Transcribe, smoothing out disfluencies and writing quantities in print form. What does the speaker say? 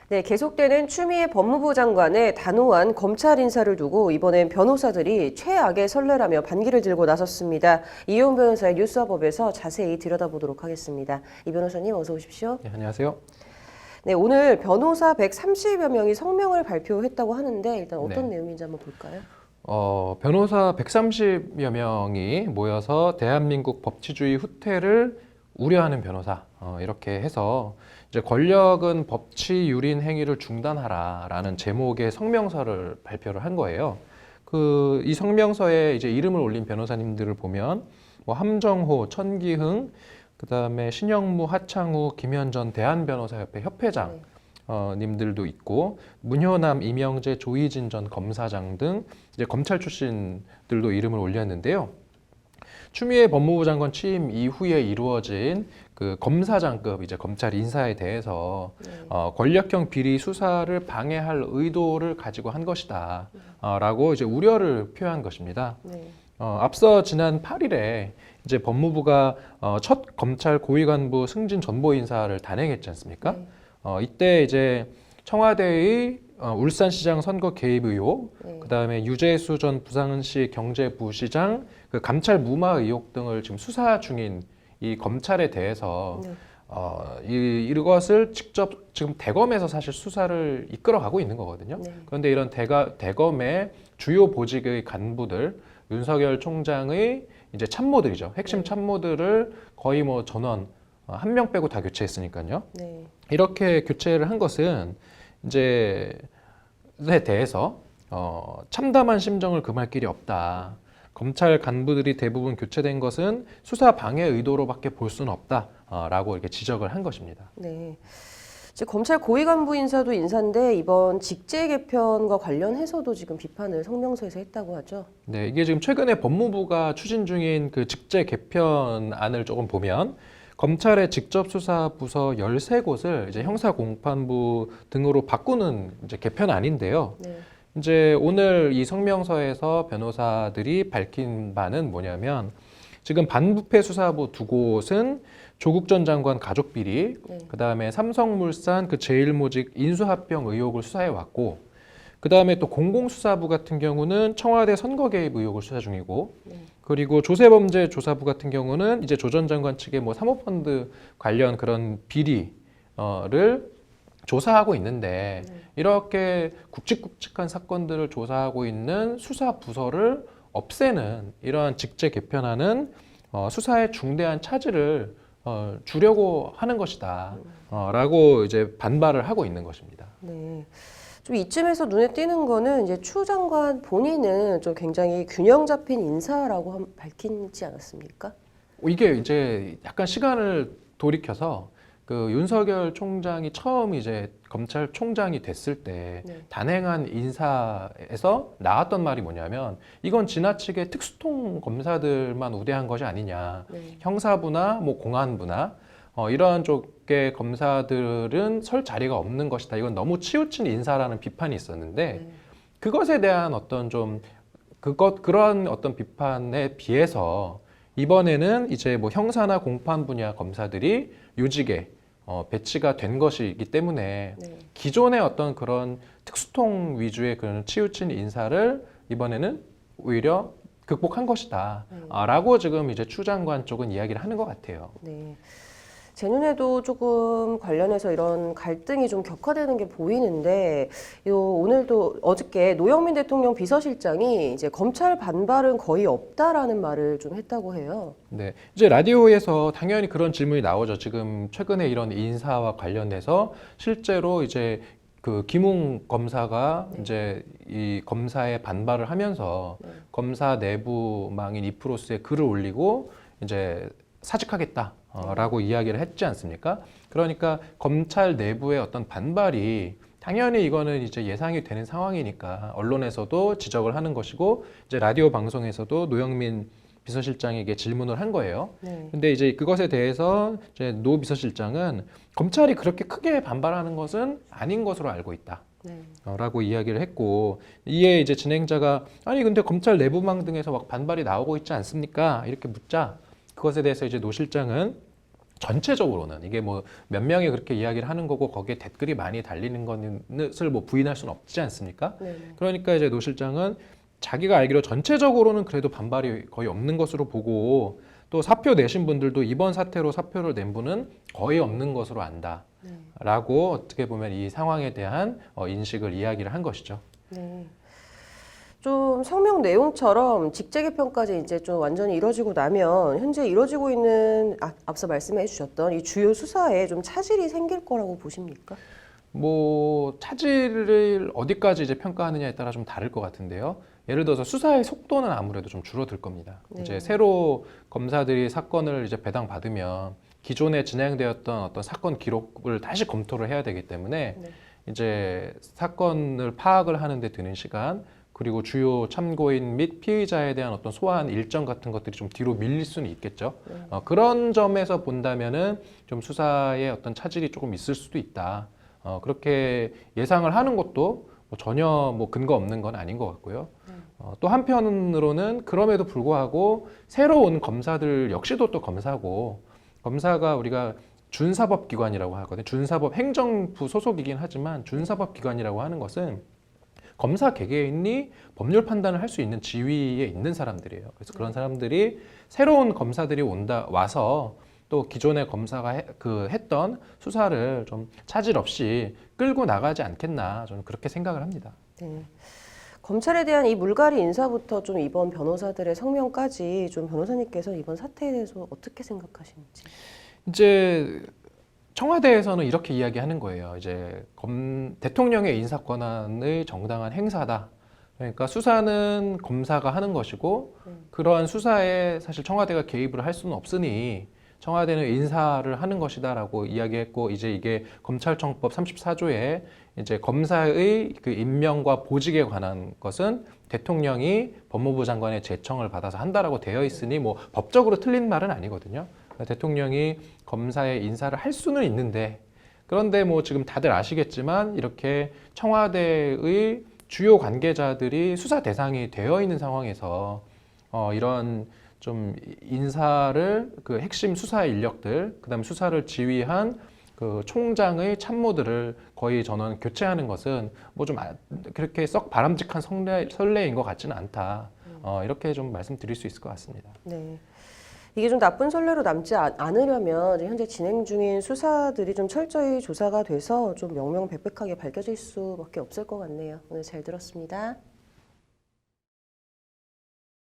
네, 계속되는 추미애 법무부 장관의 단호한 검찰 인사를 두고 이번엔 변호사들이 최악의 선례라며 반기를 들고 나섰습니다. 이효은 변호사의 뉴스와법에서 자세히 들여다보도록 하겠습니다. 이 변호사님 어서 오십시오. 네, 안녕하세요. 네, 오늘 변호사 130여 명이 성명을 발표했다고 하는데 일단 어떤 네. 내용인지 한번 볼까요? 변호사 130여 명이 모여서 대한민국 법치주의 후퇴를 우려하는 변호사 이렇게 해서 이제 권력은 법치 유린 행위를 중단하라라는 제목의 성명서를 발표를 한 거예요. 이 성명서에 이제 이름을 올린 변호사님들을 보면 뭐 함정호, 천기흥, 그다음에 신영무, 하창우, 김현전 대한변호사협회 협회장 님들도 있고 문효남, 이명재, 조희진 전 검사장 등 이제 검찰 출신들도 이름을 올렸는데요. 추미애 법무부 장관 취임 이후에 이루어진 그 검사장급 이제 검찰 인사에 대해서 권력형 비리 수사를 방해할 의도를 가지고 한 것이다 라고 이제 우려를 표한 것입니다. 앞서 지난 8일에 이제 법무부가 첫 검찰 고위 간부 승진 전보 인사를 단행했지 않습니까? 이때 이제 청와대의 울산시장 선거 개입 의혹, 그다음에 유재수 전 부산시 경제부시장 그 감찰 무마 의혹 등을 지금 수사 중인 이 검찰에 대해서 이것을 직접 지금 대검에서 사실 수사를 이끌어가고 있는 거거든요. 그런데 이런 대검의 주요 보직의 간부들, 윤석열 총장의 이제 참모들이죠. 핵심 참모들을 거의 뭐 전원 한 명 빼고 다 교체했으니까요. 이렇게 교체를 한 것은 이제에 대해서 참담한 심정을 금할 길이 없다. 검찰 간부들이 대부분 교체된 것은 수사 방해 의도로밖에 볼 수는 없다라고 이렇게 지적을 한 것입니다. 네. 이제 검찰 고위 간부 인사도 인사인데 이번 직제 개편과 관련해서도 지금 비판을 성명서에서 했다고 하죠. 네, 이게 지금 최근에 법무부가 추진 중인 그 직제 개편안을 조금 보면 검찰의 직접 수사 부서 13곳을 이제 형사 공판부 등으로 바꾸는 이제 개편안인데요. 이제 오늘 이 성명서에서 변호사들이 밝힌 바는 뭐냐면 지금 반부패 수사부 2곳은 조국 전 장관 가족 비리, 그다음에 삼성물산 그 제일모직 인수합병 의혹을 수사해 왔고, 그다음에 또 공공수사부 같은 경우는 청와대 선거 개입 의혹을 수사 중이고, 그리고 조세범죄조사부 같은 경우는 이제 조 전 장관 측의 뭐 사모펀드 관련 그런 비리를 조사하고 있는데 이렇게 굵직굵직한 사건들을 조사하고 있는 수사 부서를 없애는 이러한 직제 개편안은 수사의 중대한 차질을 주려고 하는 것이다 라고 이제 반발을 하고 있는 것입니다. 네. 좀 이쯤에서 눈에 띄는 거는 이제 추 장관 본인은 좀 굉장히 균형 잡힌 인사라고 밝히지 않았습니까? 이게 이제 약간 시간을 돌이켜서 그 윤석열 총장이 처음 이제 검찰총장이 됐을 때 단행한 인사에서 나왔던 말이 뭐냐면 이건 지나치게 특수통 검사들만 우대한 것이 아니냐. 형사부나 뭐 공안부나 이러한 쪽의 검사들은 설 자리가 없는 것이다. 이건 너무 치우친 인사라는 비판이 있었는데 그것에 대한 어떤 좀 그러한 어떤 비판에 비해서 이번에는 이제 뭐 형사나 공판 분야 검사들이 요직에 배치가 된 것이기 때문에 기존의 어떤 그런 특수통 위주의 그런 치우친 인사를 이번에는 오히려 극복한 것이다. 라고 지금 이제 추 장관 쪽은 이야기를 하는 것 같아요. 네. 제 눈에도 조금 관련해서 이런 갈등이 좀 격화되는 게 보이는데, 오늘도 어저께 노영민 대통령 비서실장이 이제 검찰 반발은 거의 없다라는 말을 좀 했다고 해요. 네, 이제 라디오에서 당연히 그런 질문이 나오죠. 지금 최근에 이런 인사와 관련해서 실제로 이제 그 김웅 검사가 이제 이 검사에 반발을 하면서 검사 내부망인 이프로스에 글을 올리고 이제 사직하겠다. 라고 이야기를 했지 않습니까? 그러니까 검찰 내부의 어떤 반발이 당연히 이거는 이제 예상이 되는 상황이니까 언론에서도 지적을 하는 것이고 이제 라디오 방송에서도 노영민 비서실장에게 질문을 한 거예요. 근데 이제 그것에 대해서 이제 노 비서실장은 검찰이 그렇게 크게 반발하는 것은 아닌 것으로 알고 있다. 라고 이야기를 했고 이에 이제 진행자가 아니 근데 검찰 내부망 등에서 막 반발이 나오고 있지 않습니까? 이렇게 묻자 그것에 대해서 이제 노 실장은 전체적으로는 이게 뭐 몇 명이 그렇게 이야기를 하는 거고 거기에 댓글이 많이 달리는 것을 뭐 부인할 수는 없지 않습니까? 네. 그러니까 이제 노 실장은 자기가 알기로 전체적으로는 그래도 반발이 거의 없는 것으로 보고 또 사표 내신 분들도 이번 사태로 사표를 낸 분은 거의 없는 것으로 안다라고 어떻게 보면 이 상황에 대한 인식을 이야기를 한 것이죠. 네. 좀 성명 내용처럼 직제 개편까지 이제 좀 완전히 이뤄지고 나면 현재 이뤄지고 있는 앞서 말씀해 주셨던 이 주요 수사에 좀 차질이 생길 거라고 보십니까? 뭐 차질을 어디까지 이제 평가하느냐에 따라 좀 다를 것 같은데요. 예를 들어서 수사의 속도는 아무래도 좀 줄어들 겁니다. 네. 이제 새로 검사들이 사건을 이제 배당받으면 기존에 진행되었던 어떤 사건 기록을 다시 검토를 해야 되기 때문에 네. 이제 사건을 파악을 하는 데 드는 시간 그리고 주요 참고인 및 피의자에 대한 어떤 소환 일정 같은 것들이 좀 뒤로 밀릴 수는 있겠죠. 그런 점에서 본다면은 좀 수사에 어떤 차질이 조금 있을 수도 있다. 그렇게 예상을 하는 것도 뭐 전혀 뭐 근거 없는 건 아닌 것 같고요. 또 한편으로는 그럼에도 불구하고 새로운 검사들 역시도 또 검사고 검사가 우리가 준사법기관이라고 하거든요. 준사법 행정부 소속이긴 하지만 준사법기관이라고 하는 것은 검사 개개인이 법률 판단을 할 수 있는 지위에 있는 사람들이에요. 그래서 그런 사람들이 새로운 검사들이 와서 또 기존의 검사가 했던 수사를 좀 차질 없이 끌고 나가지 않겠나 저는 그렇게 생각을 합니다. 네. 검찰에 대한 이 물갈이 인사부터 좀 이번 변호사들의 성명까지 좀 변호사님께서 이번 사태에 대해서 어떻게 생각하시는지. 이제 청와대에서는 이렇게 이야기하는 거예요. 이제 대통령의 인사 권한의 정당한 행사다. 그러니까 수사는 검사가 하는 것이고 그러한 수사에 사실 청와대가 개입을 할 수는 없으니 청와대는 인사를 하는 것이다라고 이야기했고 이제 이게 검찰청법 34조에 이제 검사의 그 임명과 보직에 관한 것은 대통령이 법무부 장관의 제청을 받아서 한다라고 되어 있으니 뭐 법적으로 틀린 말은 아니거든요. 대통령이 검사의 인사를 할 수는 있는데 그런데 뭐 지금 다들 아시겠지만 이렇게 청와대의 주요 관계자들이 수사 대상이 되어 있는 상황에서 이런 좀 인사를 그 핵심 수사 인력들 그다음에 수사를 지휘한 그 총장의 참모들을 거의 저는 교체하는 것은 뭐 좀 그렇게 썩 바람직한 선례인 것 같지는 않다. 이렇게 좀 말씀드릴 수 있을 것 같습니다. 네. 이게 좀 나쁜 선례로 남지 않으려면 현재 진행 중인 수사들이 좀 철저히 조사가 돼서 좀 명명백백하게 밝혀질 수밖에 없을 것 같네요. 오늘 잘 들었습니다.